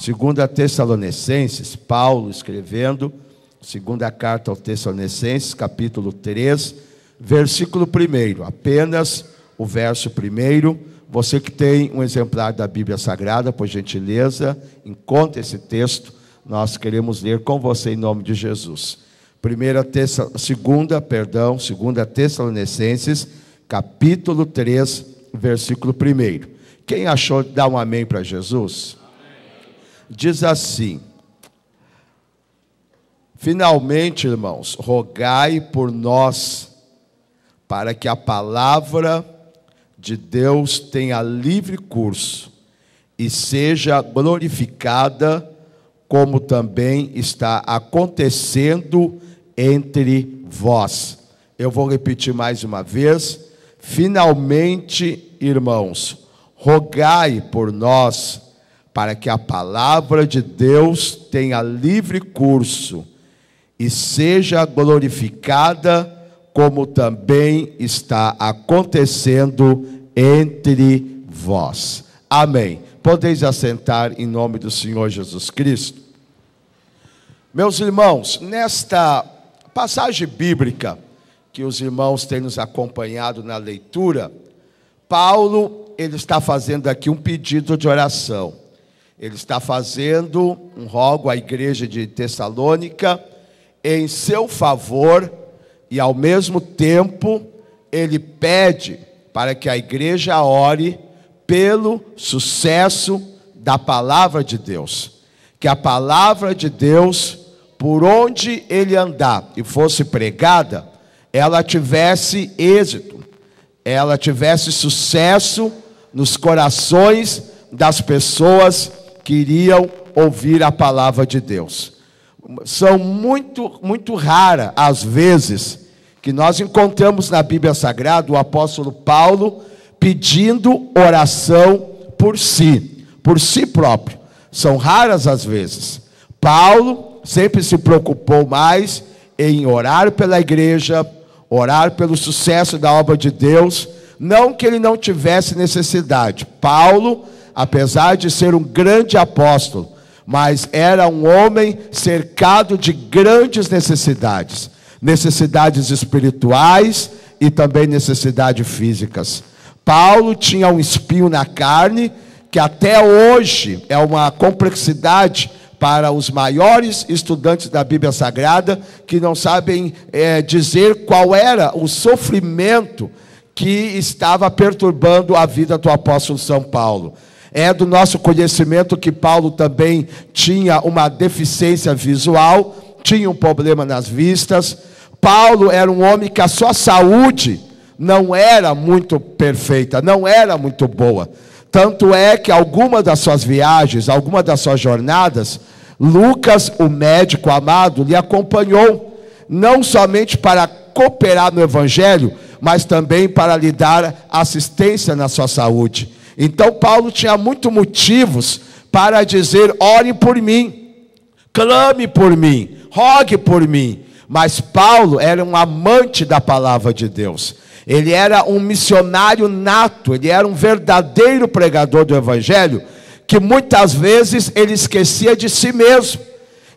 Segunda Tessalonicenses, Paulo escrevendo, segunda carta aos Tessalonicenses, capítulo 3, versículo 1, apenas o verso 1. Você que tem um exemplar da Bíblia Sagrada, por gentileza, encontre esse texto, nós queremos ler com você em nome de Jesus. Segunda Tessalonicenses, capítulo 3, versículo 1. Quem achou, dá um amém para Jesus? Diz assim: finalmente, irmãos, rogai por nós, para que a palavra de Deus tenha livre curso e seja glorificada, como também está acontecendo entre vós. Eu vou repetir mais uma vez. Finalmente, irmãos, rogai por nós, para que a palavra de Deus tenha livre curso e seja glorificada, como também está acontecendo entre vós. Amém. Podeis assentar em nome do Senhor Jesus Cristo. Meus irmãos, nesta passagem bíblica que os irmãos têm nos acompanhado na leitura, Paulo, ele está fazendo aqui um pedido de oração. Ele está fazendo um rogo à igreja de Tessalônica em seu favor, e ao mesmo tempo ele pede para que a igreja ore pelo sucesso da palavra de Deus. Que a palavra de Deus, por onde ele andar e fosse pregada, ela tivesse êxito, ela tivesse sucesso nos corações das pessoas que iriam ouvir a palavra de Deus. São muito raras as vezes que nós encontramos na Bíblia Sagrada o apóstolo Paulo pedindo oração por si próprio. São raras as vezes. Paulo sempre se preocupou mais em orar pela igreja, orar pelo sucesso da obra de Deus, não que ele não tivesse necessidade. Paulo, apesar de ser um grande apóstolo, mas era um homem cercado de grandes necessidades espirituais e também necessidades físicas. Paulo tinha um espinho na carne, que até hoje é uma complexidade para os maiores estudantes da Bíblia Sagrada, que não sabem dizer qual era o sofrimento que estava perturbando a vida do apóstolo São Paulo. É do nosso conhecimento que Paulo também tinha uma deficiência visual, tinha um problema nas vistas. Paulo era um homem que a sua saúde não era muito perfeita, não era muito boa. Tanto é que algumas das suas viagens, algumas das suas jornadas, Lucas, o médico amado, lhe acompanhou, não somente para cooperar no Evangelho, mas também para lhe dar assistência na sua saúde. Então Paulo tinha muitos motivos para dizer: ore por mim, clame por mim, rogue por mim. Mas Paulo era um amante da palavra de Deus. Ele era um missionário nato, ele era um verdadeiro pregador do Evangelho, que muitas vezes ele esquecia de si mesmo,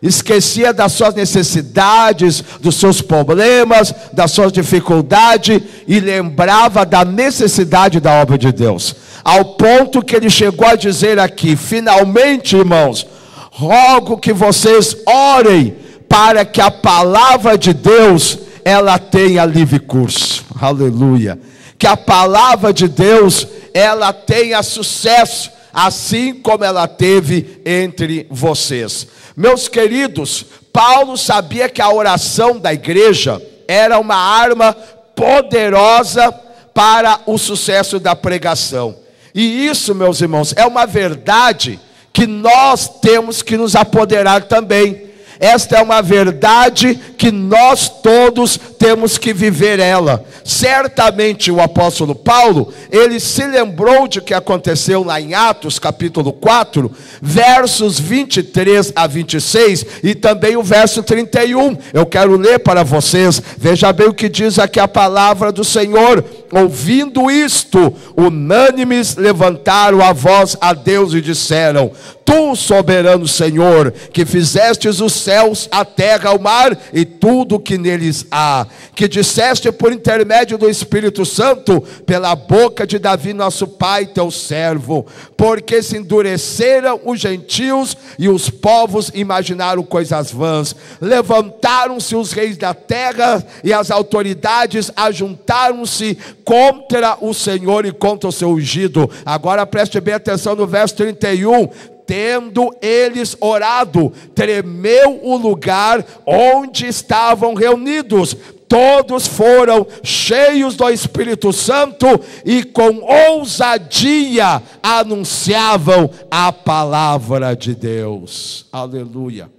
esquecia das suas necessidades, dos seus problemas, das suas dificuldades, e lembrava da necessidade da obra de Deus, ao ponto que ele chegou a dizer aqui: finalmente, irmãos, rogo que vocês orem para que a palavra de Deus ela tenha livre curso. Aleluia. Que a palavra de Deus ela tenha sucesso, assim como ela teve entre vocês. Meus queridos, Paulo sabia que a oração da igreja era uma arma poderosa para o sucesso da pregação. E isso, meus irmãos, é uma verdade que nós temos que nos apoderar também. Esta é uma verdade que nós todos temos que viver ela. Certamente o apóstolo Paulo, ele se lembrou de que aconteceu lá em Atos capítulo 4, versos 23 a 26 e também o verso 31. Eu quero ler para vocês. Veja bem o que diz aqui a palavra do Senhor. ouvindo isto, unânimes levantaram a voz a Deus e disseram: Tu, soberano Senhor, que fizestes os céus, a terra, o mar e tudo o que neles há, que disseste por intermédio do Espírito Santo, pela boca de Davi nosso pai, teu servo, porque se endureceram os gentios e os povos imaginaram coisas vãs. Levantaram-se os reis da terra e as autoridades ajuntaram-se contra o Senhor e contra o seu ungido. Agora preste bem atenção no verso 31. Tendo eles orado, tremeu o lugar onde estavam reunidos. Todos foram cheios do Espírito Santo e com ousadia anunciavam a palavra de Deus. Aleluia.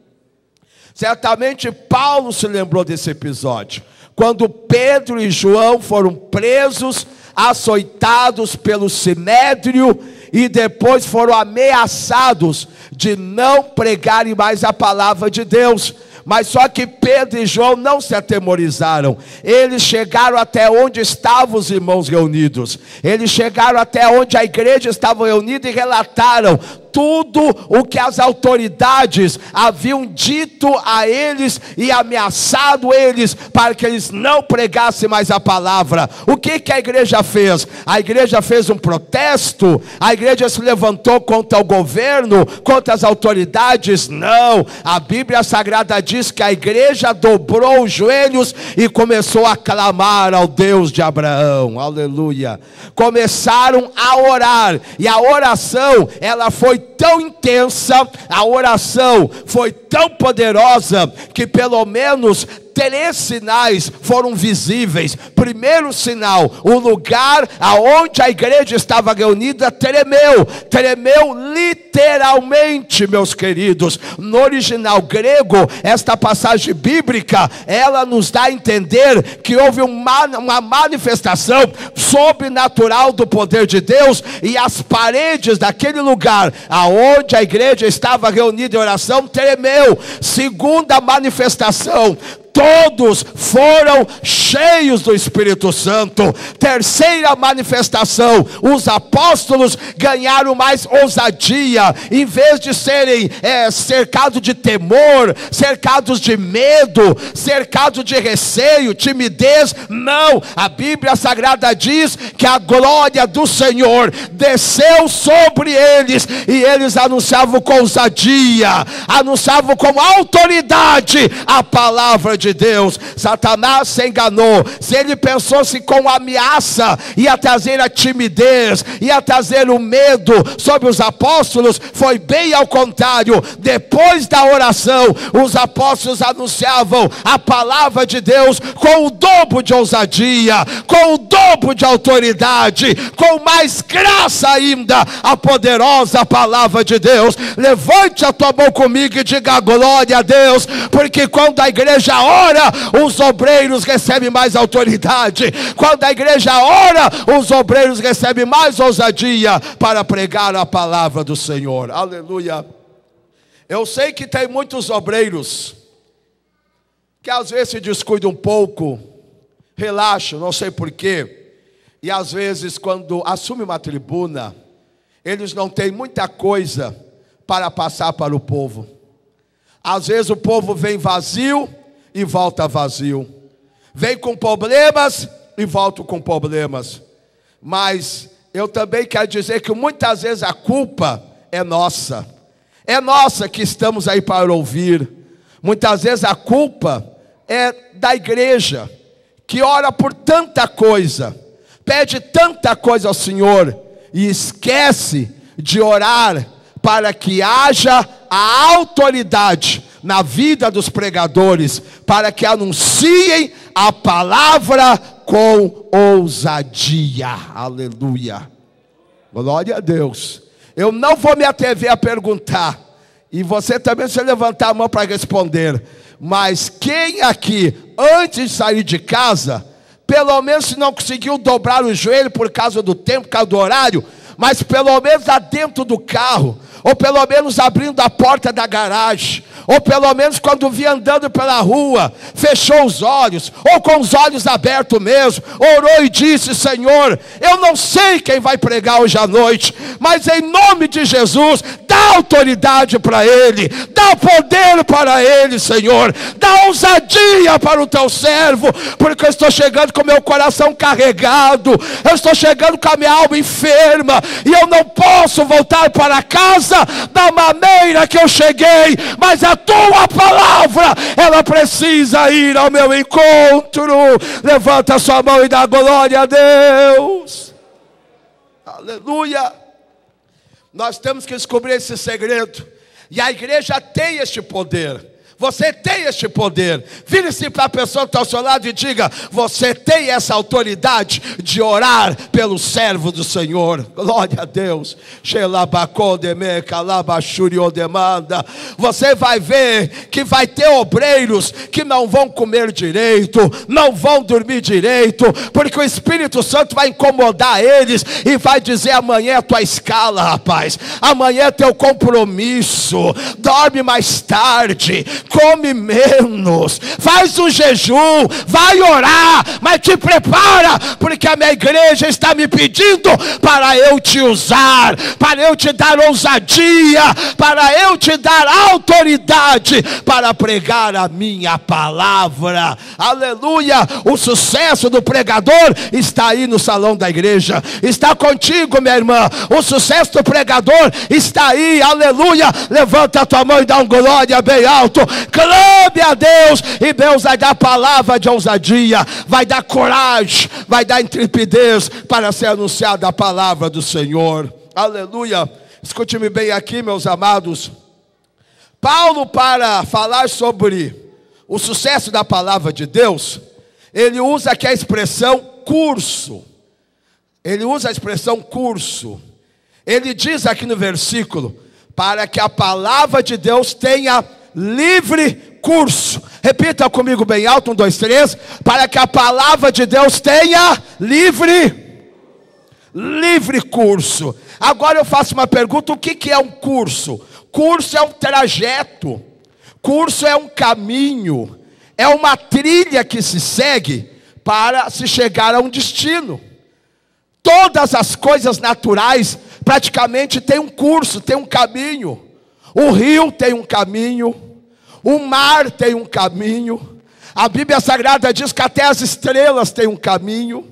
Certamente Paulo se lembrou desse episódio, quando Pedro e João foram presos, açoitados pelo sinédrio, e depois foram ameaçados de não pregarem mais a palavra de Deus. Mas só que Pedro e João não se atemorizaram. Eles chegaram até onde estavam os irmãos reunidos. Eles chegaram até onde a igreja estava reunida e relataram tudo o que as autoridades haviam dito a eles e ameaçado eles para que eles não pregassem mais a palavra. O que a igreja fez? A igreja fez um protesto? A igreja se levantou contra o governo, contra as autoridades? Não. A Bíblia Sagrada diz que a igreja dobrou os joelhos e começou a clamar ao Deus de Abraão. Aleluia. Começaram a orar, e a oração, ela foi tão intensa, a oração foi tão poderosa, que pelo menos 3 sinais foram visíveis. Primeiro sinal, o lugar aonde a igreja estava reunida tremeu literalmente, meus queridos. No original grego, esta passagem bíblica, ela nos dá a entender que houve uma manifestação sobrenatural do poder de Deus, e as paredes daquele lugar aonde a igreja estava reunida em oração tremeu. Segunda manifestação, todos foram cheios do Espírito Santo. Terceira manifestação, os apóstolos ganharam mais ousadia. Em vez de serem cercados de temor, cercados de medo, cercados de receio, timidez, não. A Bíblia Sagrada diz que a glória do Senhor desceu sobre eles, e eles anunciavam com ousadia, anunciavam com autoridade a palavra de Deus. Satanás se enganou. Se ele pensou se com ameaça ia trazer a timidez, ia trazer o medo sobre os apóstolos, foi bem ao contrário. Depois da oração, os apóstolos anunciavam a palavra de Deus com o dobro de ousadia, com o dobro de autoridade, com mais graça ainda, a poderosa palavra de Deus. Levante a tua mão comigo e diga glória a Deus, porque quando a igreja ora, os obreiros recebem mais autoridade. Quando a igreja ora, os obreiros recebem mais ousadia para pregar a palavra do Senhor. Aleluia. Eu sei que tem muitos obreiros que às vezes se descuidam um pouco, relaxam, não sei porquê, e às vezes quando assume uma tribuna, eles não têm muita coisa para passar para o povo. Às vezes o povo vem vazio e volta vazio, vem com problemas e volta com problemas. Mas eu também quero dizer que muitas vezes a culpa é nossa que estamos aí para ouvir. Muitas vezes a culpa é da igreja, que ora por tanta coisa, pede tanta coisa ao Senhor, e esquece de orar para que haja a autoridade na vida dos pregadores, para que anunciem a palavra com ousadia. Aleluia. Glória a Deus. Eu não vou me atrever a perguntar, e você também se levantar a mão para responder, mas quem aqui, antes de sair de casa, pelo menos se não conseguiu dobrar o joelho por causa do tempo, por causa do horário, mas pelo menos lá dentro do carro, ou pelo menos abrindo a porta da garagem, ou pelo menos quando vi andando pela rua, fechou os olhos, ou com os olhos abertos mesmo, orou e disse: Senhor, eu não sei quem vai pregar hoje à noite, mas em nome de Jesus, dá autoridade para ele, dá poder para ele, Senhor, dá ousadia para o teu servo, porque eu estou chegando com meu coração carregado, eu estou chegando com a minha alma enferma, e eu não posso voltar para casa da maneira que eu cheguei, mas a tua palavra, ela precisa ir ao meu encontro. Levanta a sua mão e dá glória a Deus. Aleluia. Nós temos que descobrir esse segredo, e a igreja tem este poder. Você tem este poder. Vire-se para a pessoa que está ao seu lado e diga: você tem essa autoridade de orar pelo servo do Senhor. Glória a Deus. Você vai ver que vai ter obreiros que não vão comer direito, não vão dormir direito, porque o Espírito Santo vai incomodar eles e vai dizer: amanhã é a tua escala, rapaz, amanhã é teu compromisso, dorme mais tarde, come menos, faz um jejum, vai orar, mas te prepara, porque a minha igreja está me pedindo para eu te usar, para eu te dar ousadia, para eu te dar autoridade para pregar a minha palavra. Aleluia. O sucesso do pregador está aí no salão da igreja, está contigo, minha irmã. O sucesso do pregador está aí. Aleluia. Levanta a tua mão e dá um glória bem alto. Clame a Deus, e Deus vai dar palavra de ousadia, vai dar coragem, vai dar intrepidez para ser anunciada a palavra do Senhor. Aleluia. Escute-me bem aqui, meus amados. Paulo, para falar sobre o sucesso da palavra de Deus, ele usa aqui a expressão curso. Ele usa a expressão curso. Ele diz aqui no versículo: para que a palavra de Deus tenha livre curso. Repita comigo bem alto, 1, 2, 3. Para que a palavra de Deus tenha livre curso. Agora eu faço uma pergunta: o que é um curso? Curso é um trajeto, curso é um caminho, é uma trilha que se segue para se chegar a um destino. Todas as coisas naturais praticamente têm um curso, têm um caminho. O rio tem um caminho, o mar tem um caminho, a Bíblia Sagrada diz que até as estrelas têm um caminho.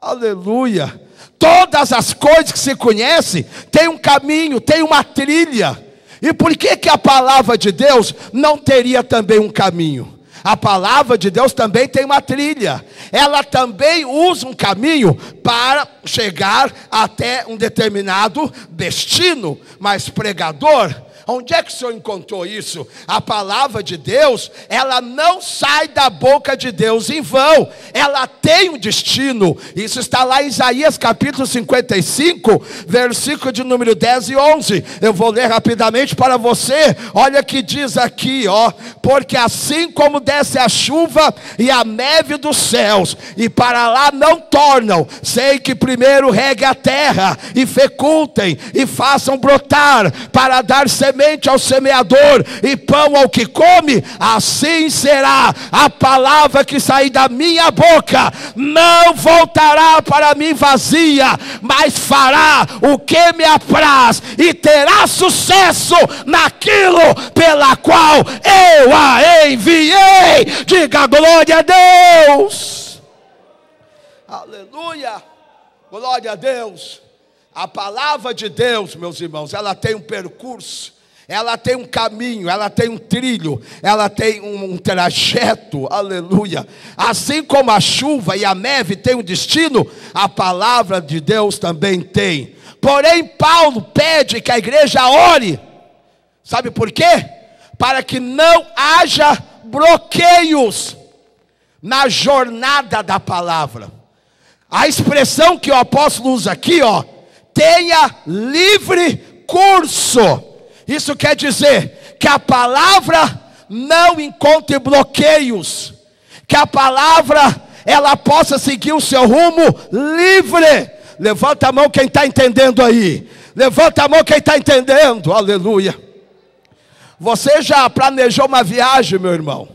Aleluia. Todas as coisas que se conhecem têm um caminho, têm uma trilha. E por que a palavra de Deus não teria também um caminho? A palavra de Deus também tem uma trilha. Ela também usa um caminho para chegar até um determinado destino. Mas pregador, onde é que o senhor encontrou isso? A palavra de Deus, ela não sai da boca de Deus em vão. Ela tem um destino. Isso está lá em Isaías capítulo 55, versículo de número 10 e 11. Eu vou ler rapidamente para você. Olha que diz aqui, ó: porque assim como desce a chuva e a neve dos céus, e para lá não tornam, sem que primeiro regue a terra, e fecundem, e façam brotar, para dar semente ao semeador e pão ao que come, assim será a palavra que sair da minha boca. Não voltará para mim vazia, mas fará o que me apraz, e terá sucesso naquilo pela qual eu a enviei. Diga glória a Deus. Aleluia. Glória a Deus. A palavra de Deus, meus irmãos, ela tem um percurso, ela tem um caminho, ela tem um trilho, ela tem um trajeto. Aleluia. Assim como a chuva e a neve têm um destino, a palavra de Deus também tem. Porém, Paulo pede que a igreja ore. Sabe por quê? Para que não haja bloqueios na jornada da palavra. A expressão que o apóstolo usa aqui, ó: tenha livre curso. Isso quer dizer que a palavra não encontre bloqueios, que a palavra ela possa seguir o seu rumo livre. Levanta a mão quem está entendendo aí. Levanta a mão quem está entendendo. Aleluia. Você já planejou uma viagem, meu irmão?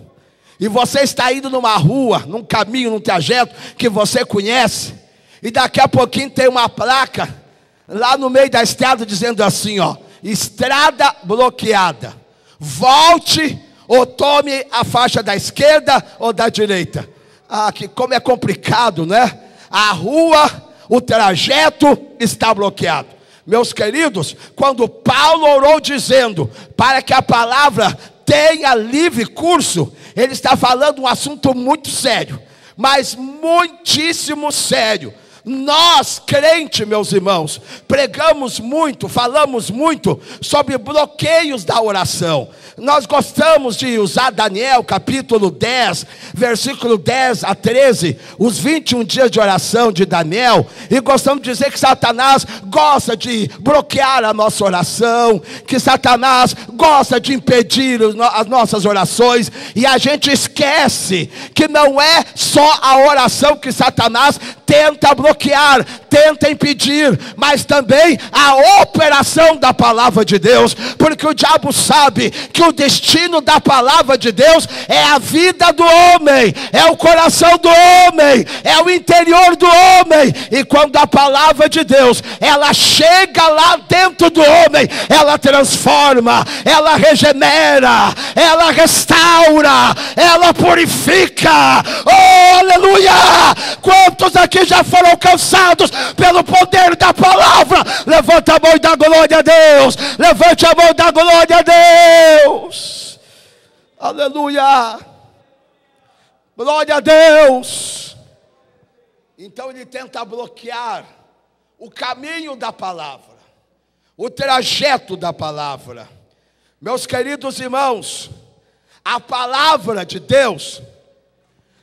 E você está indo numa rua, num caminho, num trajeto que você conhece, e daqui a pouquinho tem uma placa lá no meio da estrada dizendo assim, ó: estrada bloqueada, volte ou tome a faixa da esquerda ou da direita. Que como é complicado, né? A rua, o trajeto está bloqueado. Meus queridos, quando Paulo orou dizendo para que a palavra tenha livre curso, ele está falando um assunto muito sério, mas muitíssimo sério. Nós, crente, meus irmãos, pregamos muito, falamos muito sobre bloqueios da oração. Nós gostamos de usar Daniel capítulo 10, versículo 10 a 13, os 21 dias de oração de Daniel, e gostamos de dizer que Satanás gosta de bloquear a nossa oração, que Satanás gosta de impedir as nossas orações, e a gente esquece que não é só a oração que Satanás tenta bloquear, tenta impedir, mas também a operação da palavra de Deus, porque o diabo sabe que o destino da palavra de Deus é a vida do homem, é o coração do homem, é o interior do homem, e quando a palavra de Deus, ela chega lá dentro do homem, ela transforma, ela regenera, ela restaura, ela purifica. Oh, aleluia! Quantos aqui já foram alcançados pelo poder da palavra? Levanta a mão e dá glória a Deus. Levante a mão e dá glória a Deus. Aleluia. Glória a Deus. Então ele tenta bloquear o caminho da palavra, o trajeto da palavra. Meus queridos irmãos, a palavra de Deus,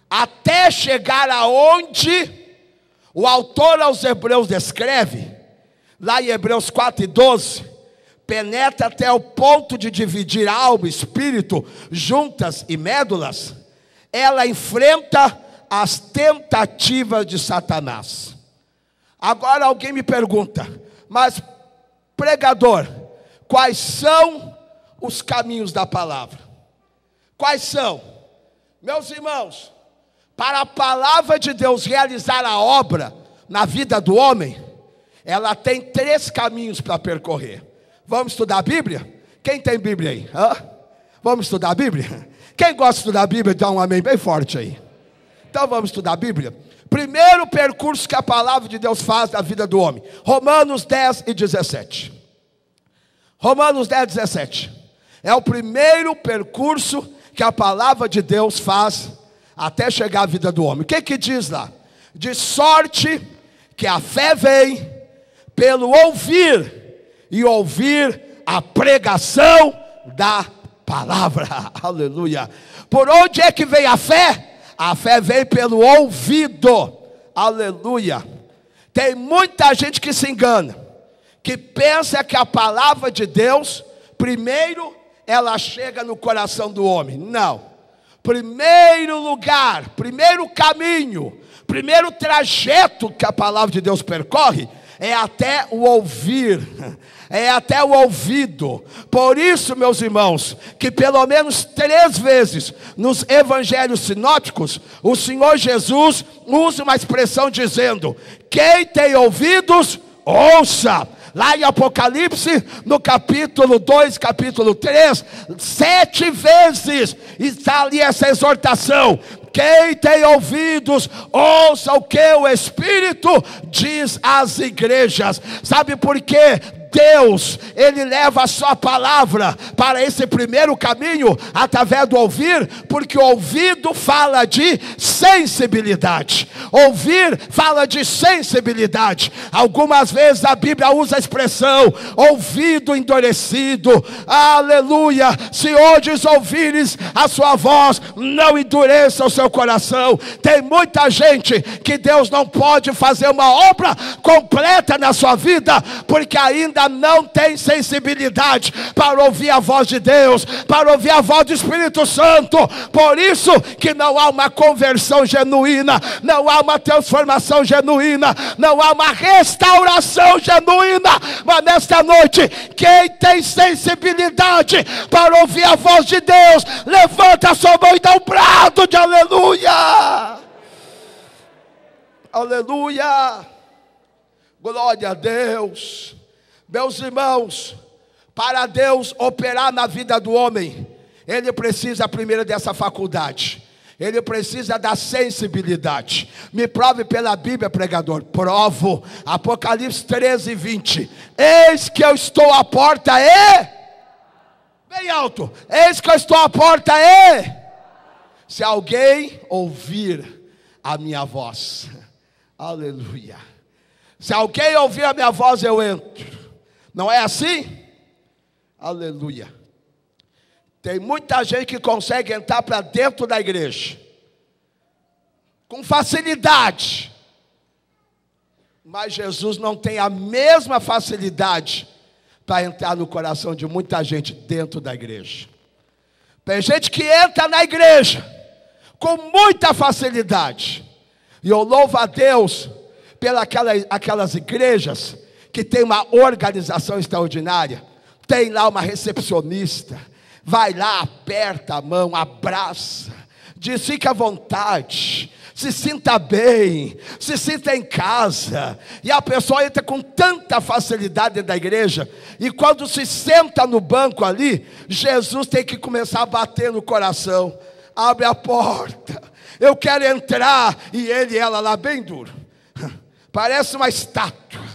até chegar aonde o autor aos Hebreus descreve, lá em Hebreus 4:12, penetra até o ponto de dividir alma e espírito, juntas e médulas, ela enfrenta as tentativas de Satanás. Agora alguém me pergunta: mas pregador, quais são os caminhos da palavra? Quais são? Meus irmãos, para a palavra de Deus realizar a obra na vida do homem, ela tem 3 caminhos para percorrer. Vamos estudar a Bíblia? Quem tem Bíblia aí? Vamos estudar a Bíblia? Quem gosta de estudar a Bíblia, dá um amém bem forte aí. Então vamos estudar a Bíblia. Primeiro percurso que a palavra de Deus faz na vida do homem, Romanos 10 e 17. Romanos 10, 17. É o primeiro percurso que a palavra de Deus faz até chegar à vida do homem. O que diz lá? De sorte que a fé vem pelo ouvir, e ouvir a pregação da palavra. Aleluia. Por onde é que vem a fé? A fé vem pelo ouvido. Aleluia. Tem muita gente que se engana, que pensa que a palavra de Deus, primeiro ela chega no coração do homem. Não. Primeiro lugar, primeiro caminho, primeiro trajeto que a palavra de Deus percorre é até o ouvir, é até o ouvido. Por isso, meus irmãos, que pelo menos 3 vezes nos evangelhos sinóticos, o Senhor Jesus usa uma expressão dizendo: quem tem ouvidos, ouça. Lá em Apocalipse, no capítulo 2, capítulo 3, 7 vezes está ali essa exortação: quem tem ouvidos, ouça o que o Espírito diz às igrejas. Sabe por quê? Deus, Ele leva a sua palavra para esse primeiro caminho, através do ouvir, porque o ouvido fala de sensibilidade. Ouvir fala de sensibilidade. Algumas vezes a Bíblia usa a expressão ouvido endurecido. Aleluia. Se hoje ouvires a sua voz, não endureça o seu coração. Tem muita gente que Deus não pode fazer uma obra completa na sua vida, porque ainda ainda não tem sensibilidade para ouvir a voz de Deus, para ouvir a voz do Espírito Santo. Por isso que não há uma conversão genuína, não há uma transformação genuína, não há uma restauração genuína. Mas nesta noite, quem tem sensibilidade para ouvir a voz de Deus, levanta a sua mão e dá um brado de aleluia. Aleluia. Glória a Deus. Meus irmãos, para Deus operar na vida do homem, Ele precisa primeiro dessa faculdade. Ele precisa da sensibilidade. Me prove pela Bíblia, pregador. Provo. Apocalipse 13, 20. Eis que eu estou à porta e... Bem alto. Eis que eu estou à porta e... Se alguém ouvir a minha voz. Aleluia. Se alguém ouvir a minha voz, eu entro. Não é assim? Aleluia. Tem muita gente que consegue entrar para dentro da igreja com facilidade, mas Jesus não tem a mesma facilidade para entrar no coração de muita gente dentro da igreja. Tem gente que entra na igreja com muita facilidade, e eu louvo a Deus pelas aquelas igrejas que tem uma organização extraordinária. Tem lá uma recepcionista, vai lá, aperta a mão, abraça, diz: fique à vontade, se sinta bem, se sinta em casa. E a pessoa entra com tanta facilidade dentro da igreja, e quando se senta no banco ali, Jesus tem que começar a bater no coração. Abre a porta, eu quero entrar. E ele e ela lá bem duro, parece uma estátua.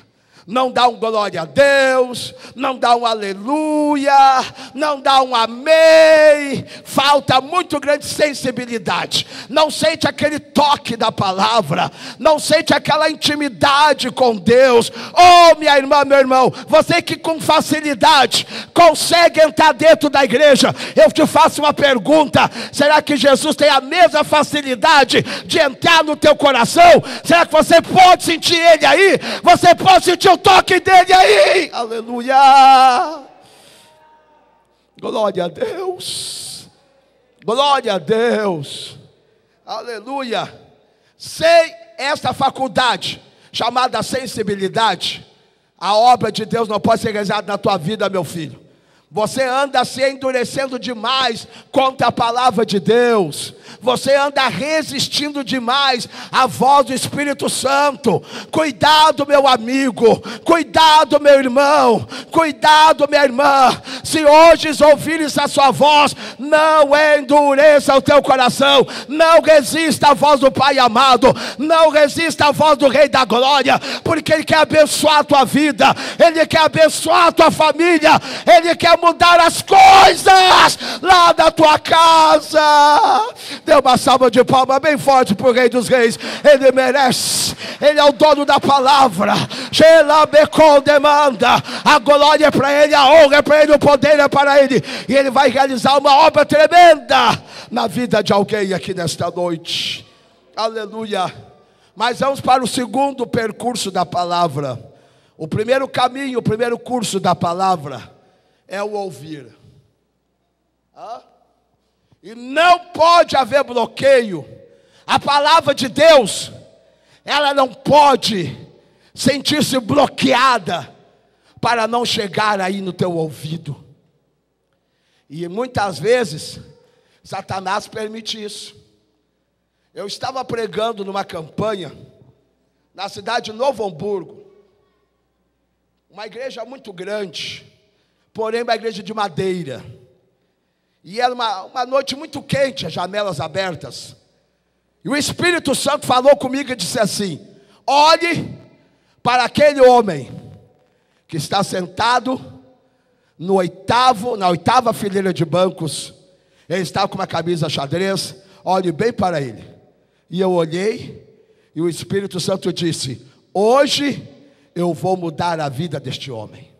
Não dá um glória a Deus, não dá um aleluia, não dá um amém. Falta muito grande sensibilidade. Não sente aquele toque da palavra, não sente aquela intimidade com Deus. Oh, minha irmã, meu irmão, você que com facilidade consegue entrar dentro da igreja, eu te faço uma pergunta: será que Jesus tem a mesma facilidade de entrar no teu coração? Será que você pode sentir Ele aí? Você pode sentir o toque dele aí? Aleluia. Glória a Deus. Glória a Deus. Aleluia. Sem esta faculdade chamada sensibilidade, a obra de Deus não pode ser realizada na tua vida, meu filho. Você anda se endurecendo demais contra a palavra de Deus. Você anda resistindo demais à voz do Espírito Santo. Cuidado, meu amigo. Cuidado, meu irmão. Cuidado, minha irmã. Se hoje ouvires a sua voz, não endureça o teu coração. Não resista à voz do Pai amado. Não resista à voz do Rei da Glória. Porque Ele quer abençoar a tua vida. Ele quer abençoar a tua família. Ele quer mudar as coisas lá da tua casa. Dê uma salva de palmas bem forte para o Rei dos Reis. Ele merece. Ele é o dono da palavra. Demanda. A glória é para Ele, a honra é para Ele, o poder é para Ele. E Ele vai realizar uma obra tremenda na vida de alguém aqui nesta noite. Aleluia. Mas vamos para o segundo percurso da palavra. O primeiro caminho, o primeiro curso da palavra é o ouvir. E não pode haver bloqueio. A palavra de Deus, ela não pode sentir-se bloqueada para não chegar aí no teu ouvido. E muitas vezes Satanás permite isso. Eu estava pregando numa campanha na cidade de Novo Hamburgo, uma igreja muito grande, porém uma igreja de madeira. E era uma noite muito quente, as janelas abertas. E o Espírito Santo falou comigo e disse assim: olhe para aquele homem que está sentado na oitava fileira de bancos. Ele estava com uma camisa xadrez. Olhe bem para ele. E eu olhei, e o Espírito Santo disse: hoje eu vou mudar a vida deste homem.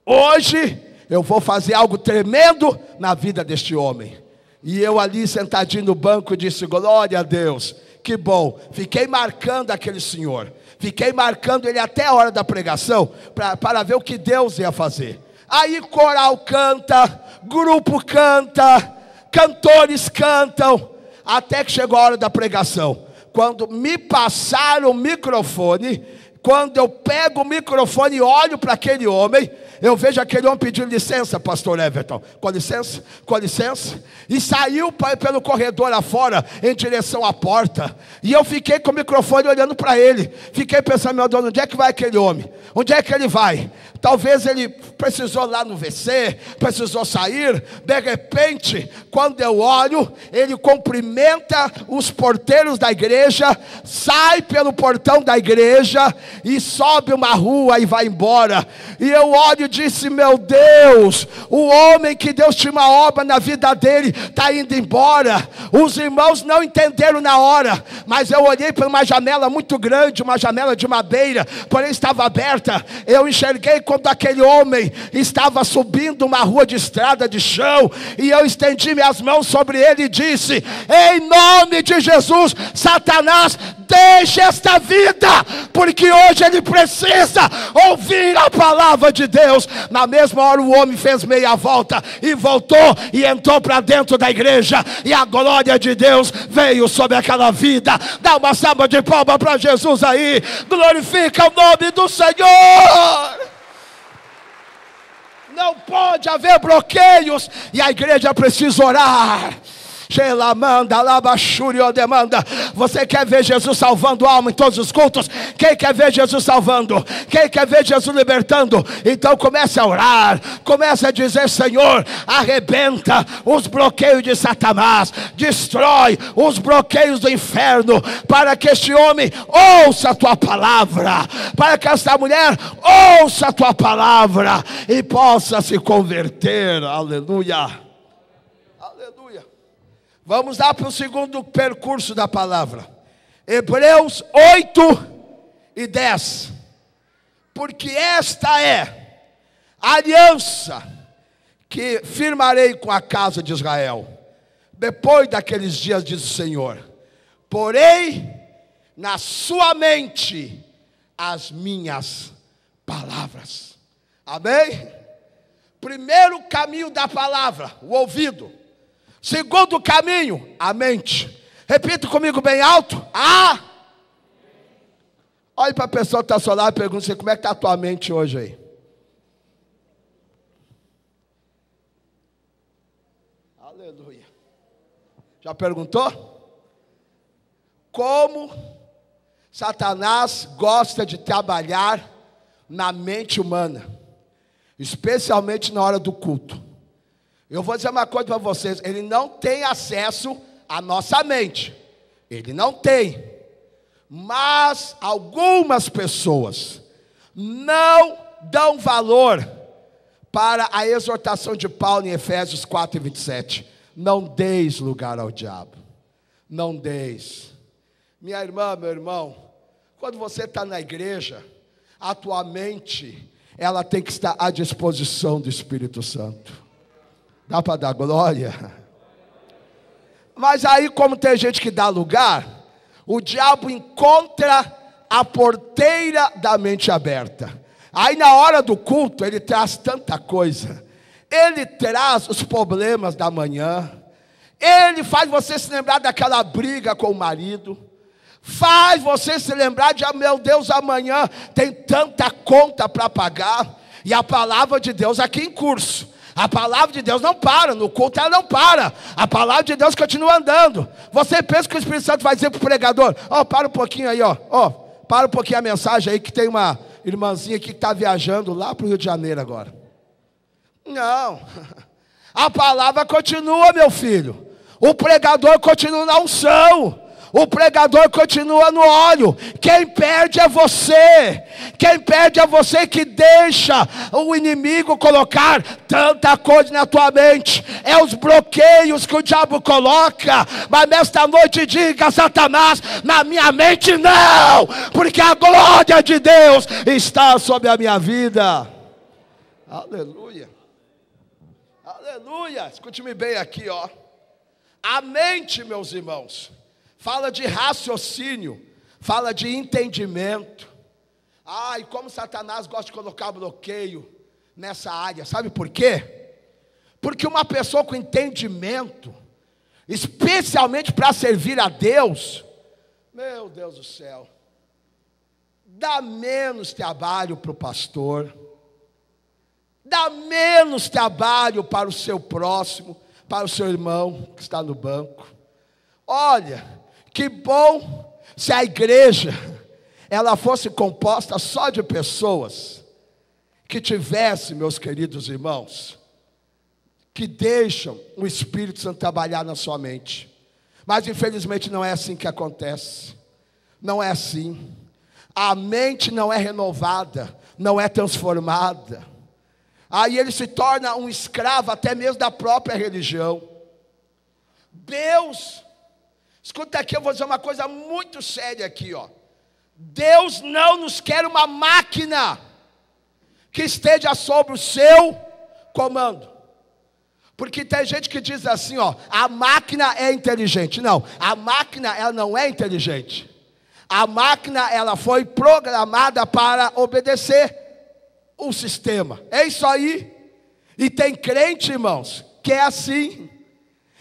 Hoje eu vou fazer algo tremendo na vida deste homem. E eu ali sentadinho no banco disse: glória a Deus, que bom. Fiquei marcando aquele senhor, Fiquei marcando ele até a hora da pregação, para ver o que Deus ia fazer. Aí coral canta, grupo canta, cantores cantam, até que chegou a hora da pregação. Quando me passaram o microfone, quando eu pego o microfone e olho para aquele homem, eu vejo aquele homem pedindo licença, pastor Everton, com licença, e saiu pelo corredor afora, em direção à porta, e eu fiquei com o microfone olhando para ele, fiquei pensando, meu Deus, onde é que vai aquele homem? Onde é que ele vai? Talvez ele precisou lá no WC, precisou sair. De repente, quando eu olho, ele cumprimenta os porteiros da igreja, sai pelo portão da igreja e sobe uma rua e vai embora. E eu olho e disse, meu Deus, o homem que Deus tinha uma obra na vida dele está indo embora. Os irmãos não entenderam na hora, mas eu olhei para uma janela muito grande, uma janela de madeira, porém estava aberta. Eu enxerguei quando aquele homem estava subindo uma rua de estrada de chão, e eu estendi minhas mãos sobre ele e disse, em nome de Jesus, Satanás, deixe esta vida, porque hoje ele precisa ouvir a palavra de Deus. Na mesma hora o homem fez meia volta e voltou e entrou para dentro da igreja, e a glória de Deus veio sobre aquela vida. Dá uma salva de palmas para Jesus aí, glorifica o nome do Senhor. Não pode haver bloqueios, e a igreja precisa orar. Você quer ver Jesus salvando alma em todos os cultos? Quem quer ver Jesus salvando? Quem quer ver Jesus libertando? Então comece a orar, comece a dizer, Senhor, arrebenta os bloqueios de Satanás, destrói os bloqueios do inferno, para que este homem ouça a tua palavra, para que esta mulher ouça a tua palavra e possa se converter. Aleluia. Aleluia. Vamos lá para o segundo percurso da palavra. Hebreus 8 e 10. Porque esta é a aliança que firmarei com a casa de Israel, depois daqueles dias, diz o Senhor. Porei na sua mente as minhas palavras. Amém? Primeiro caminho da palavra, o ouvido. Segundo caminho, a mente. Repita comigo bem alto. Olhe para a pessoa que está ao seu lado e pergunte, como é que está a tua mente hoje aí? Aleluia. Já perguntou? Como Satanás gosta de trabalhar na mente humana, especialmente na hora do culto. Eu vou dizer uma coisa para vocês, ele não tem acesso à nossa mente, ele não tem, mas algumas pessoas não dão valor para a exortação de Paulo em Efésios 4 e 27, não deis lugar ao diabo, não deis. Minha irmã, meu irmão, quando você está na igreja, a tua mente, ela tem que estar à disposição do Espírito Santo. Dá para dar glória? Mas aí, como tem gente que dá lugar, o diabo encontra a porteira da mente aberta. Aí na hora do culto, ele traz tanta coisa. Ele traz os problemas da manhã. Ele faz você se lembrar daquela briga com o marido. Faz você se lembrar de, meu Deus, amanhã tem tanta conta para pagar. E a palavra de Deus aqui em curso. A palavra de Deus não para, no culto ela não para. A palavra de Deus continua andando. Você pensa que o Espírito Santo vai dizer para o pregador, para um pouquinho aí, para um pouquinho a mensagem aí, que tem uma irmãzinha aqui que está viajando lá para o Rio de Janeiro agora. Não, a palavra continua, meu filho. O pregador continua na unção. O pregador continua no óleo. Quem perde é você. Quem perde é você que deixa o inimigo colocar tanta coisa na tua mente. É os bloqueios que o diabo coloca. Mas nesta noite diga, Satanás, na minha mente não, porque a glória de Deus está sobre a minha vida. Aleluia. Aleluia. Escute-me bem aqui, A mente, meus irmãos, fala de raciocínio, fala de entendimento. E como Satanás gosta de colocar bloqueio nessa área, sabe por quê? Porque uma pessoa com entendimento, especialmente para servir a Deus, meu Deus do céu, dá menos trabalho para o pastor, dá menos trabalho para o seu próximo, para o seu irmão que está no banco. Olha, que bom se a igreja ela fosse composta só de pessoas que tivessem, meus queridos irmãos, que deixam o Espírito Santo trabalhar na sua mente. Mas infelizmente não é assim que acontece. Não é assim. A mente não é renovada, não é transformada. Aí ele se torna um escravo até mesmo da própria religião. Deus, escuta aqui, eu vou dizer uma coisa muito séria aqui, ó. Deus não nos quer uma máquina que esteja sob o seu comando. Porque tem gente que diz assim, ó, a máquina é inteligente. Não, a máquina ela não é inteligente. A máquina ela foi programada para obedecer o sistema. É isso aí. E tem crente, irmãos, que é assim.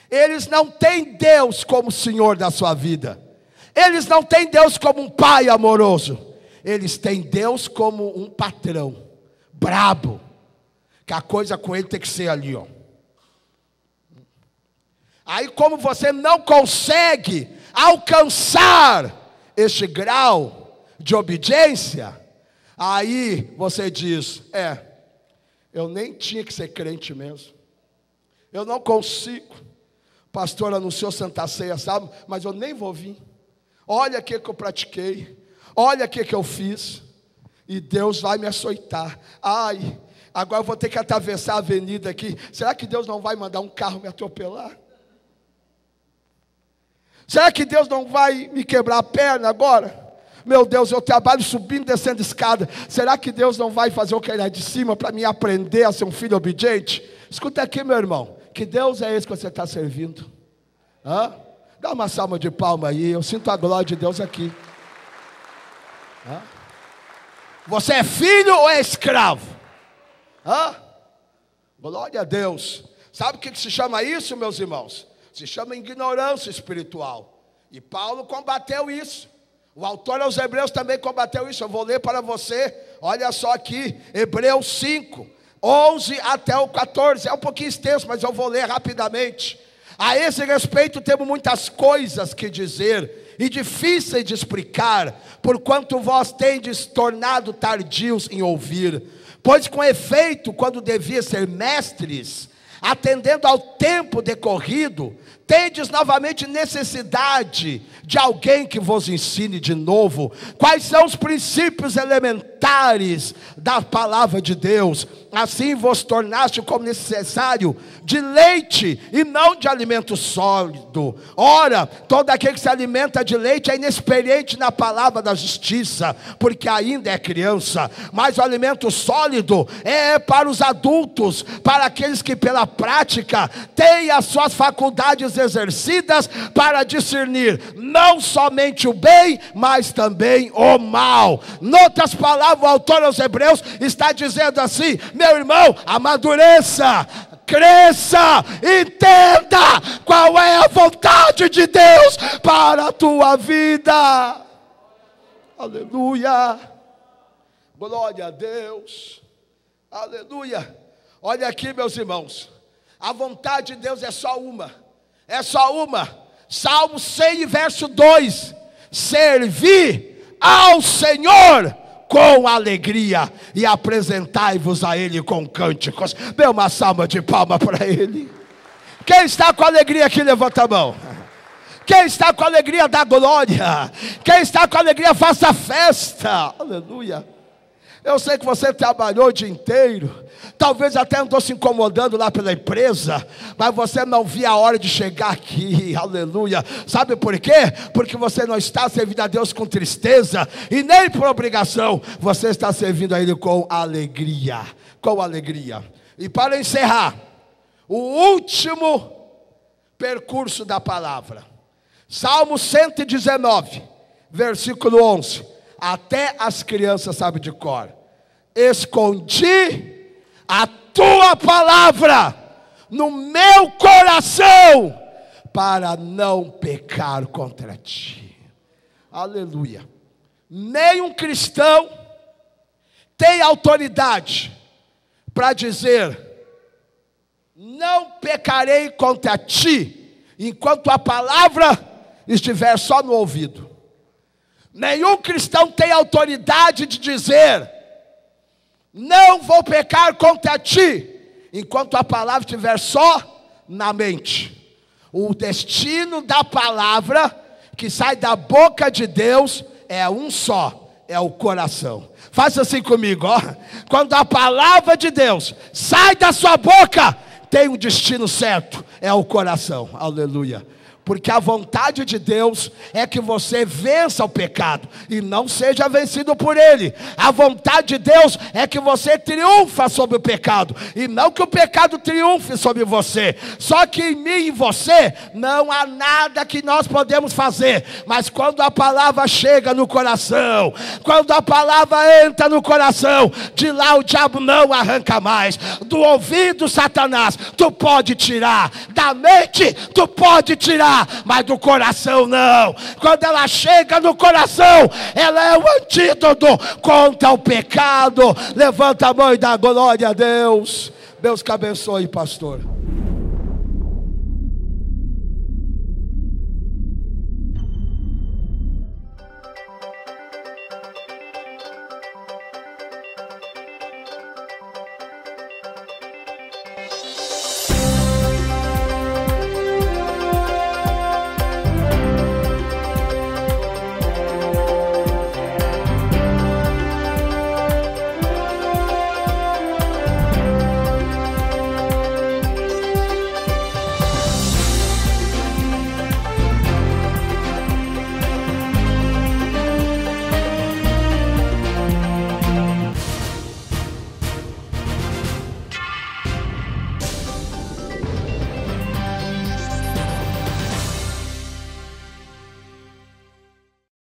Eles não têm Deus como Senhor da sua vida. Eles não têm Deus como um pai amoroso. Eles têm Deus como um patrão brabo, que a coisa com ele tem que ser ali, ó. Aí como você não consegue alcançar este grau de obediência, aí você diz, eu nem tinha que ser crente mesmo. Eu não consigo. O pastor anunciou Santa Ceia, sabe? Mas eu nem vou vir. Olha o que eu pratiquei. Olha o que eu fiz. E Deus vai me açoitar. Agora eu vou ter que atravessar a avenida aqui. Será que Deus não vai mandar um carro me atropelar? Será que Deus não vai me quebrar a perna agora? Meu Deus, eu trabalho subindo e descendo escada. Será que Deus não vai fazer o que ele é de cima para me aprender a ser um filho obediente? Escuta aqui, meu irmão. Que Deus é esse que você está servindo? Dá uma salva de palma aí. Eu sinto a glória de Deus aqui. Você é filho ou é escravo? Glória a Deus. Sabe o que se chama isso, meus irmãos? Se chama ignorância espiritual. E Paulo combateu isso. O autor aos Hebreus também combateu isso. Eu vou ler para você. Olha só aqui, Hebreus 5, 11 até o 14. É um pouquinho extenso, mas eu vou ler rapidamente. A esse respeito temos muitas coisas que dizer e difíceis de explicar, porquanto vós tendes tornado tardios em ouvir. Pois com efeito, quando devia ser mestres, atendendo ao tempo decorrido, tendes novamente necessidade de alguém que vos ensine de novo quais são os princípios elementares da palavra de Deus. Assim vos tornaste como necessário de leite e não de alimento sólido. Ora, todo aquele que se alimenta de leite é inexperiente na palavra da justiça, porque ainda é criança. Mas o alimento sólido é para os adultos, para aqueles que pela prática têm as suas faculdades exercidas para discernir não somente o bem, mas também o mal. Noutras palavras, o autor aos Hebreus está dizendo assim: meu irmão, amadureça, cresça, entenda qual é a vontade de Deus para a tua vida. Aleluia, glória a Deus, aleluia. Olha aqui, meus irmãos, a vontade de Deus é só uma. Salmo 100, verso 2: servi ao Senhor com alegria e apresentai-vos a Ele com cânticos. Dê uma salva de palma para Ele. Quem está com alegria aqui, levanta a mão. Quem está com alegria, dá glória. Quem está com alegria, faça festa. Aleluia. Eu sei que você trabalhou o dia inteiro, talvez até andou se incomodando lá pela empresa, mas você não via a hora de chegar aqui, aleluia. Sabe por quê? Porque você não está servindo a Deus com tristeza, e nem por obrigação, você está servindo a Ele com alegria, E para encerrar, o último percurso da palavra, Salmo 119, versículo 11, Até as crianças sabem de cor. Escondi a tua palavra no meu coração, para não pecar contra ti. Aleluia. Nenhum cristão tem autoridade para dizer: não pecarei contra ti, enquanto a palavra estiver só no ouvido. Nenhum cristão tem autoridade de dizer: não vou pecar contra ti, enquanto a palavra estiver só na mente. O destino da palavra que sai da boca de Deus é um só, é o coração. Faça assim comigo, ó. Quando a palavra de Deus sai da sua boca, tem um destino certo, é o coração. Aleluia. Porque a vontade de Deus é que você vença o pecado e não seja vencido por ele. A vontade de Deus é que você triunfa sobre o pecado e não que o pecado triunfe sobre você. Só que em mim e em você não há nada que nós podemos fazer. Mas quando a palavra chega no coração, quando a palavra entra no coração, de lá o diabo não arranca mais. Do ouvido, Satanás, tu pode tirar. Da mente, tu pode tirar. Mas do coração não. Quando ela chega no coração, ela é o antídoto contra o pecado. Levanta a mão e dá glória a Deus. Deus que abençoe, pastor.